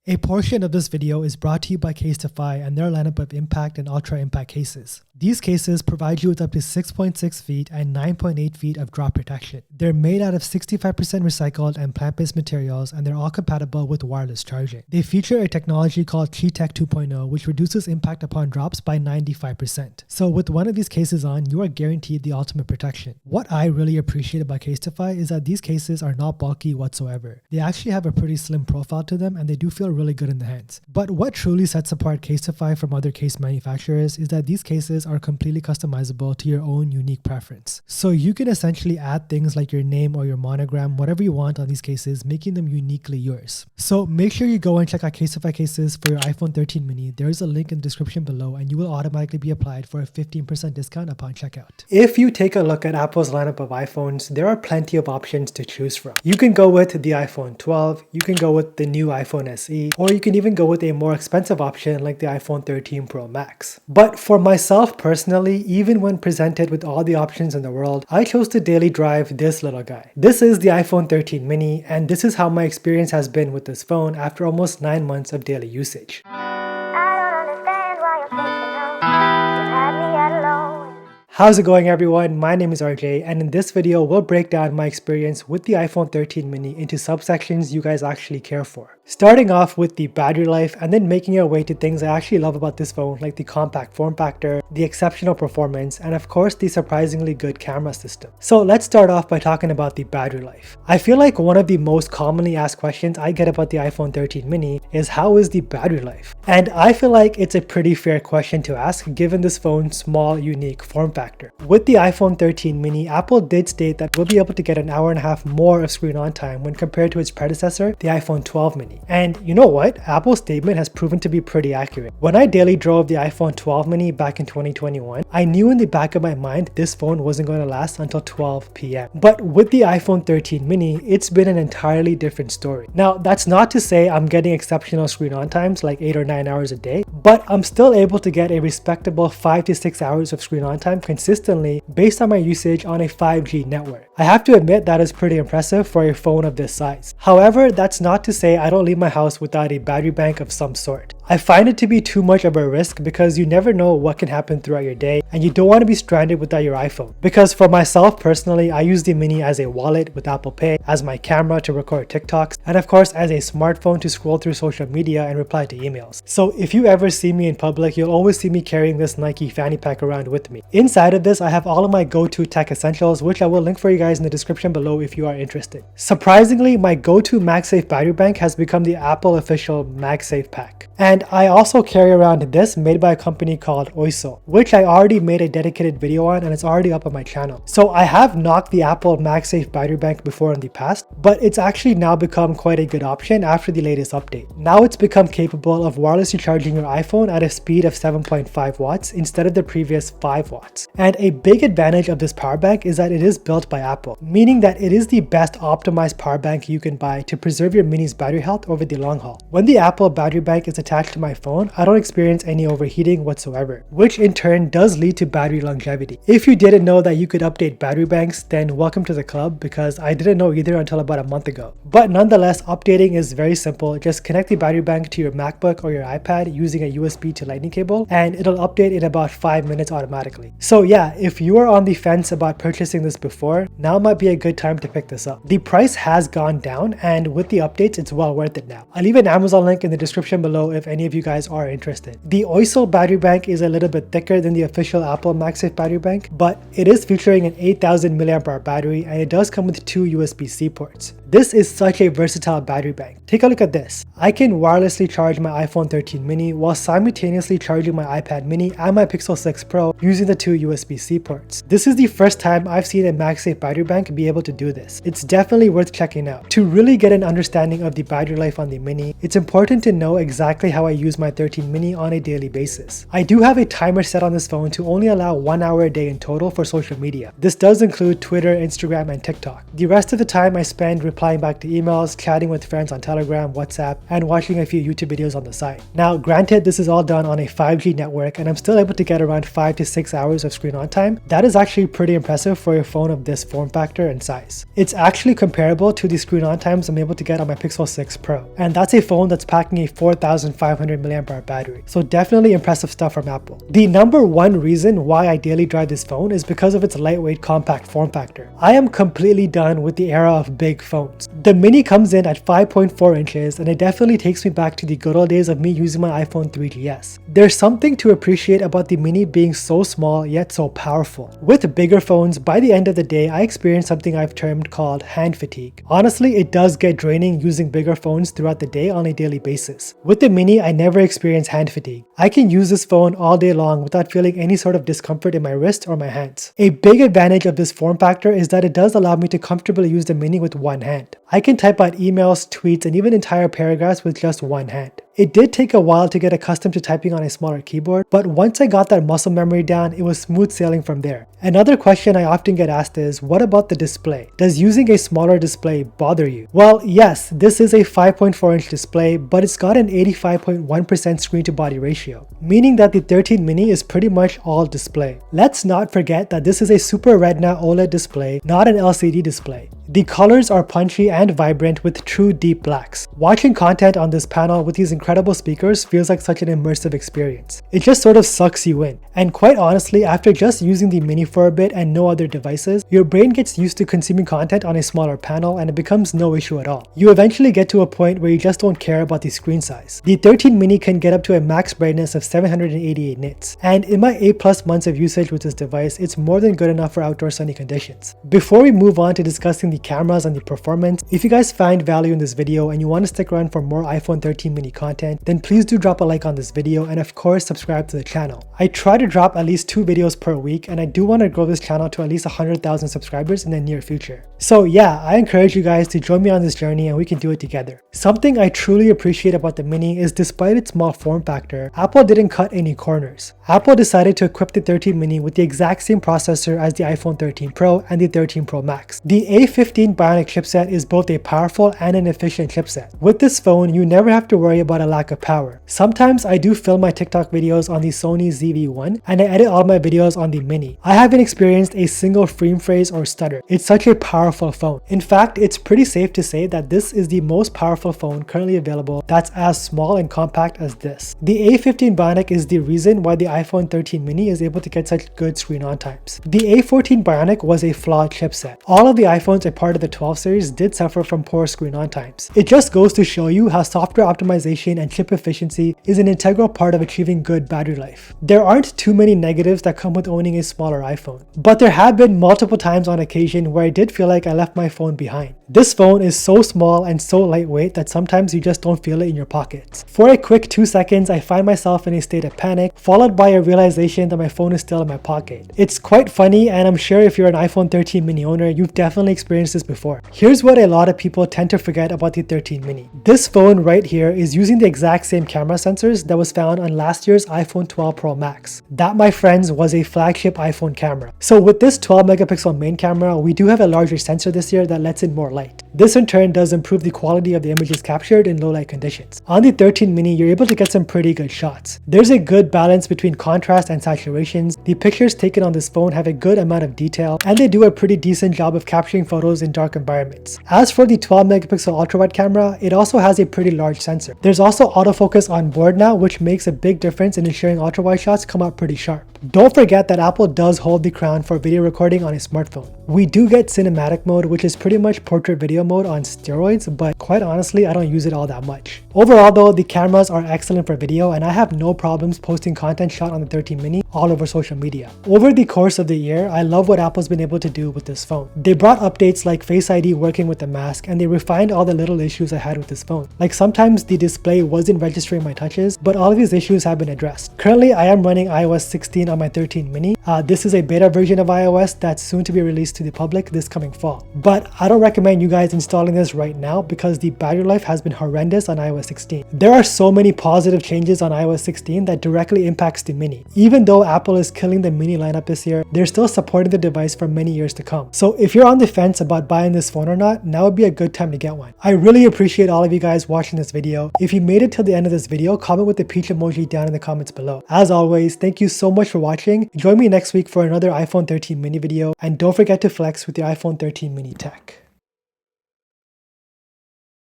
A portion of this video is brought to you by Casetify and their lineup of impact and ultra impact cases. These cases provide you with up to 6.6 feet and 9.8 feet of drop protection. They're made out of 65% recycled and plant-based materials, and they're all compatible with wireless charging. They feature a technology called Tech 2.0, which reduces impact upon drops by 95%. So with one of these cases on, you are guaranteed the ultimate protection. What I really appreciate about Casetify is that these cases are not bulky whatsoever. They actually have a pretty slim profile to them, and they do feel really good in the hands. But what truly sets apart Casetify from other case manufacturers is that these cases are completely customizable to your own unique preference. So you can essentially add things like your name or your monogram, whatever you want on these cases, making them uniquely yours. So make sure you go and check out Casetify cases for your iPhone 13 mini. There is a link in the description below, and you will automatically be applied for a 15% discount upon checkout. If you take a look at Apple's lineup of iPhones, there are plenty of options to choose from. You can go with the iPhone 12, you can go with the new iPhone SE, or you can even go with a more expensive option like the iPhone 13 Pro Max. But for myself personally, even when presented with all the options in the world, I chose to daily drive this little guy. This is the iPhone 13 mini, and this is how my experience has been with this phone after almost 9 months of daily usage. How's it going, everyone? My name is RJ, and in this video we'll break down my experience with the iPhone 13 mini into subsections you guys actually care for. Starting off with the battery life and then making our way to things I actually love about this phone, like the compact form factor, the exceptional performance, and of course the surprisingly good camera system. So let's start off by talking about the battery life. I feel like one of the most commonly asked questions I get about the iPhone 13 mini is how is the battery life? And I feel like it's a pretty fair question to ask given this phone's small, unique form factor. With the iPhone 13 mini, Apple did state that we'll be able to get an hour and a half more of screen on time when compared to its predecessor, the iPhone 12 mini. And you know what? Apple's statement has proven to be pretty accurate. When I daily drove the iPhone 12 mini back in 2021, I knew in the back of my mind this phone wasn't going to last until 12 p.m. But with the iPhone 13 mini, it's been an entirely different story. Now, that's not to say I'm getting exceptional screen on times like 8 or 9 hours a day, but I'm still able to get a respectable 5 to 6 hours of screen on time consistently based on my usage on a 5G network. I have to admit that is pretty impressive for a phone of this size. However, that's not to say I don't leave my house without a battery bank of some sort. I find it to be too much of a risk because you never know what can happen throughout your day, and you don't want to be stranded without your iPhone. Because for myself personally, I use the mini as a wallet with Apple Pay, as my camera to record TikToks, and of course as a smartphone to scroll through social media and reply to emails. So if you ever see me in public, you'll always see me carrying this Nike fanny pack around with me. Inside of this, I have all of my go-to tech essentials, which I will link for you guys in the description below if you are interested. Surprisingly, my go-to MagSafe battery bank has become the Apple official MagSafe pack. And I also carry around this made by a company called RØDE, which I already made a dedicated video on, and it's already up on my channel. So I have knocked the Apple MagSafe battery bank before in the past, but it's actually now become quite a good option after the latest update. Now it's become capable of wirelessly charging your iPhone at a speed of 7.5 watts instead of the previous 5 watts. And a big advantage of this power bank is that it is built by Apple, meaning that it is the best optimized power bank you can buy to preserve your mini's battery health over the long haul. When the Apple battery bank is attached to my phone, I don't experience any overheating whatsoever, which in turn does lead to battery longevity. If you didn't know that you could update battery banks, then welcome to the club, because I didn't know either until about a month ago. But nonetheless, updating is very simple. Just connect the battery bank to your MacBook or your iPad using a USB to Lightning cable, and it'll update in about 5 minutes automatically. So yeah, if you were on the fence about purchasing this before, now might be a good time to pick this up. The price has gone down, and with the updates, it's well worth it now. I'll leave an Amazon link in the description below if any of you guys are interested. The RØDE battery bank is a little bit thicker than the official Apple MagSafe battery bank, but it is featuring an 8000 mAh battery, and it does come with 2 USB-C ports. This is such a versatile battery bank. Take a look at this. I can wirelessly charge my iPhone 13 mini while simultaneously charging my iPad mini and my Pixel 6 Pro using the 2 USB-C ports. This is the first time I've seen a MagSafe battery bank be able to do this. It's definitely worth checking out. To really get an understanding of the battery life on the mini, it's important to know exactly how how I use my 13 mini on a daily basis. I do have a timer set on this phone to only allow 1 hour a day in total for social media. This does include Twitter, Instagram, and TikTok. The rest of the time I spend replying back to emails, chatting with friends on Telegram, WhatsApp, and watching a few YouTube videos on the side. Now, granted, this is all done on a 5G network and I'm still able to get around 5 to 6 hours of screen on time. That is actually pretty impressive for a phone of this form factor and size. It's actually comparable to the screen on times I'm able to get on my Pixel 6 Pro, and that's a phone that's packing a 4500 mAh battery, so definitely impressive stuff from Apple. The number one reason why I daily drive this phone is because of its lightweight compact form factor. I am completely done with the era of big phones. The mini comes in at 5.4 inches and it definitely takes me back to the good old days of me using my iPhone 3GS. There's something to appreciate about the mini being so small yet so powerful. With bigger phones, by the end of the day I experience something I've termed called hand fatigue. Honestly, it does get draining using bigger phones throughout the day on a daily basis. With the mini, I never experience hand fatigue. I can use this phone all day long without feeling any sort of discomfort in my wrist or my hands. A big advantage of this form factor is that it does allow me to comfortably use the mini with one hand. I can type out emails, tweets, and even entire paragraphs with just one hand. It did take a while to get accustomed to typing on a smaller keyboard, but once I got that muscle memory down, it was smooth sailing from there. Another question I often get asked is, what about the display? Does using a smaller display bother you? Well, yes, this is a 5.4 inch display, but it's got an 85.1% screen to body ratio, meaning that the 13 mini is pretty much all display. Let's not forget that this is a Super Retina OLED display, not an LCD display. The colors are punchy and vibrant with true deep blacks. Watching content on this panel with these incredible speakers feels like such an immersive experience. It just sort of sucks you in. And quite honestly, after just using the mini for a bit and no other devices, your brain gets used to consuming content on a smaller panel and it becomes no issue at all. You eventually get to a point where you just don't care about the screen size. The 13 mini can get up to a max brightness of 788 nits, and in my 8+ months of usage with this device, it's more than good enough for outdoor sunny conditions. Before we move on to discussing the cameras and the performance, if you guys find value in this video and you want to stick around for more iPhone 13 mini content, then please do drop a like on this video and of course subscribe to the channel. I try to drop at least 2 videos per week and I do want to grow this channel to at least 100,000 subscribers in the near future. So yeah, I encourage you guys to join me on this journey and we can do it together. Something I truly appreciate about the mini is despite its small form factor, Apple didn't cut any corners. Apple decided to equip the 13 mini with the exact same processor as the iPhone 13 Pro and the 13 Pro Max. The A15 Bionic chipset is both a powerful and an efficient chipset. With this phone, you never have to worry about a lack of power. Sometimes I do film my TikTok videos on the Sony ZV-1 and I edit all my videos on the mini. I haven't experienced a single frame phrase or stutter. It's such a powerful phone. In fact, it's pretty safe to say that this is the most powerful phone currently available that's as small and compact as this. The A15 Bionic is the reason why the iPhone 13 mini is able to get such good screen on times. The A14 Bionic was a flawed chipset. All of the iPhones a part of the 12 series did suffer from poor screen on times. It just goes to show you how software optimization and chip efficiency is an integral part of achieving good battery life. There aren't too many negatives that come with owning a smaller iPhone, but there have been multiple times on occasion where I did feel like I left my phone behind. This phone is so small and so lightweight that sometimes you just don't feel it in your pockets. For a quick 2 seconds, I find myself in a state of panic, followed by a realization that my phone is still in my pocket. It's quite funny, and I'm sure if you're an iPhone 13 mini owner, you've definitely experienced this before. Here's what a lot of people tend to forget about the 13 mini. This phone right here is using the exact same camera sensors that was found on last year's iPhone 12 Pro Max. That, my friends, was a flagship iPhone camera. So with this 12 megapixel main camera, we do have a larger sensor this year that lets in more light. This in turn does improve the quality of the images captured in low light conditions. On the 13 mini, you're able to get some pretty good shots. There's a good balance between contrast and saturations. The pictures taken on this phone have a good amount of detail, and they do a pretty decent job of capturing photos in dark environments. As for the 12 megapixel ultra-wide camera, it also has a pretty large sensor. There's also autofocus on board now, which makes a big difference in ensuring ultra-wide shots come out pretty sharp. Don't forget that Apple does hold the crown for video recording on a smartphone. We do get cinematic mode, which is pretty much portrait video mode on steroids, but quite honestly, I don't use it all that much. Overall though, the cameras are excellent for video and I have no problems posting content shot on the 13 mini all over social media. Over the course of the year, I love what Apple's been able to do with this phone. They brought updates like Face ID working with the mask, and they refined all the little issues I had with this phone. Like sometimes the display wasn't registering my touches, but all of these issues have been addressed. Currently, I am running iOS 16 on my 13 mini. This is a beta version of iOS that's soon to be released to the public this coming fall. But I don't recommend recommend you guys installing this right now because the battery life has been horrendous on iOS 16. There are so many positive changes on iOS 16 that directly impacts the Mini. Even though Apple is killing the Mini lineup this year, they're still supporting the device for many years to come. So if you're on the fence about buying this phone or not, now would be a good time to get one. I really appreciate all of you guys watching this video. If you made it till the end of this video, comment with the peach emoji down in the comments below. As always, thank you so much for watching. Join me next week for another iPhone 13 mini video, and don't forget to flex with your iPhone 13 mini tech.